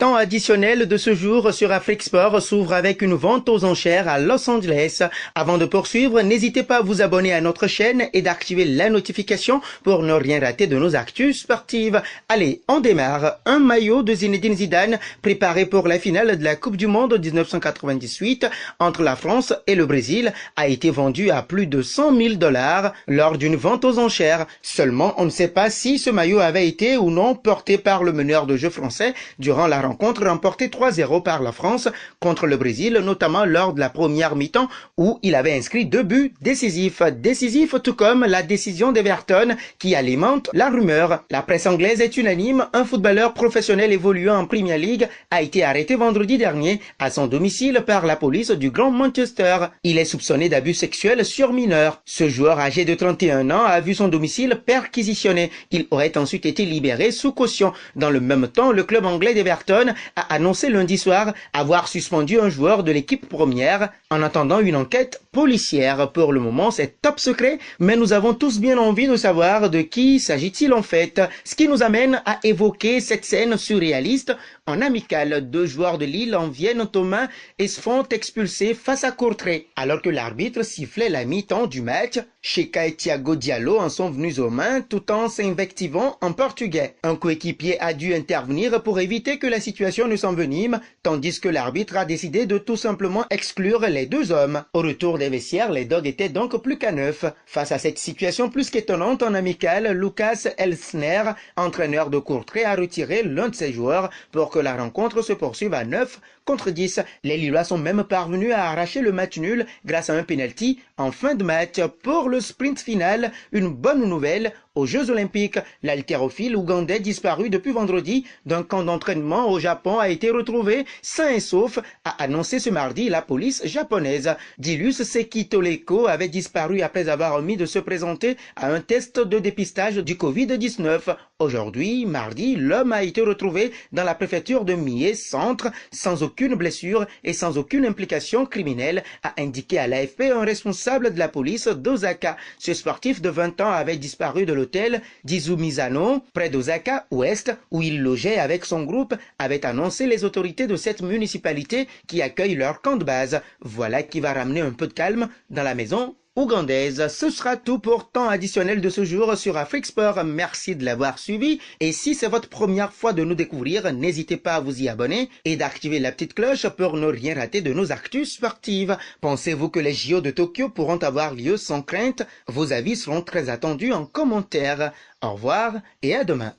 temps additionnel de ce jour sur Afrique Sport s'ouvre avec une vente aux enchères à Los Angeles. Avant de poursuivre, n'hésitez pas à vous abonner à notre chaîne et d'activer la notification pour ne rien rater de nos actus sportives. Allez, on démarre. Un maillot de Zinedine Zidane préparé pour la finale de la Coupe du Monde 1998 entre la France et le Brésil a été vendu à plus de 100 000 $ lors d'une vente aux enchères. Seulement, on ne sait pas si ce maillot avait été ou non porté par le meneur de jeu français durant la rencontre remportée 3-0 par la France contre le Brésil, notamment lors de la première mi-temps où il avait inscrit 2 buts décisifs. Décisifs tout comme la décision d'Everton qui alimente la rumeur. La presse anglaise est unanime, un footballeur professionnel évoluant en Premier League a été arrêté vendredi dernier à son domicile par la police du Grand Manchester. Il est soupçonné d'abus sexuels sur mineurs. Ce joueur âgé de 31 ans a vu son domicile perquisitionné. Il aurait ensuite été libéré sous caution. Dans le même temps, le club anglais d'Everton a annoncé lundi soir avoir suspendu un joueur de l'équipe première en attendant une enquête policière. Pour le moment, c'est top secret, mais nous avons tous bien envie de savoir de qui s'agit-il en fait. Ce qui nous amène à évoquer cette scène surréaliste. En amical, 2 joueurs de Lille en viennent aux mains et se font expulser face à Courtrai. Alors que l'arbitre sifflait la mi-temps du match, Cheka et Thiago Diallo en sont venus aux mains tout en s'invectivant en portugais. Un coéquipier a dû intervenir pour éviter que la situation ne s'envenime, tandis que l'arbitre a décidé de tout simplement exclure les 2 hommes. Au retour des vestiaires, les Dogs étaient donc plus qu'à 9. Face à cette situation plus qu'étonnante en amical, Lucas Elsner, entraîneur de Courtrai, a retiré l'un de ses joueurs pour que la rencontre se poursuive à 9 contre 10. Les Lillois sont même parvenus à arracher le match nul grâce à un penalty en fin de match. Pour le sprint final, une bonne nouvelle. Aux Jeux Olympiques, l'haltérophile ougandais disparu depuis vendredi d'un camp d'entraînement au Japon a été retrouvé sain et sauf, a annoncé ce mardi la police japonaise. Dilus Sekitoleko avait disparu après avoir omis de se présenter à un test de dépistage du Covid-19. Aujourd'hui, mardi, l'homme a été retrouvé dans la préfecture de Mie Centre sans aucune blessure et sans aucune implication criminelle, a indiqué à l'AFP un responsable de la police d'Osaka. Ce sportif de 20 ans avait disparu de l'hôtel d'Izumizano, près d'Osaka Ouest, où il logeait avec son groupe, avait annoncé les autorités de cette municipalité qui accueille leur camp de base. Voilà qui va ramener un peu de calme dans la maison ougandaise. Ce sera tout pour temps additionnel de ce jour sur Afrique Sport. Merci de l'avoir suivi. Et si c'est votre première fois de nous découvrir, n'hésitez pas à vous y abonner et d'activer la petite cloche pour ne rien rater de nos actus sportives. Pensez-vous que les JO de Tokyo pourront avoir lieu sans crainte? Vos avis seront très attendus en commentaire. Au revoir et à demain.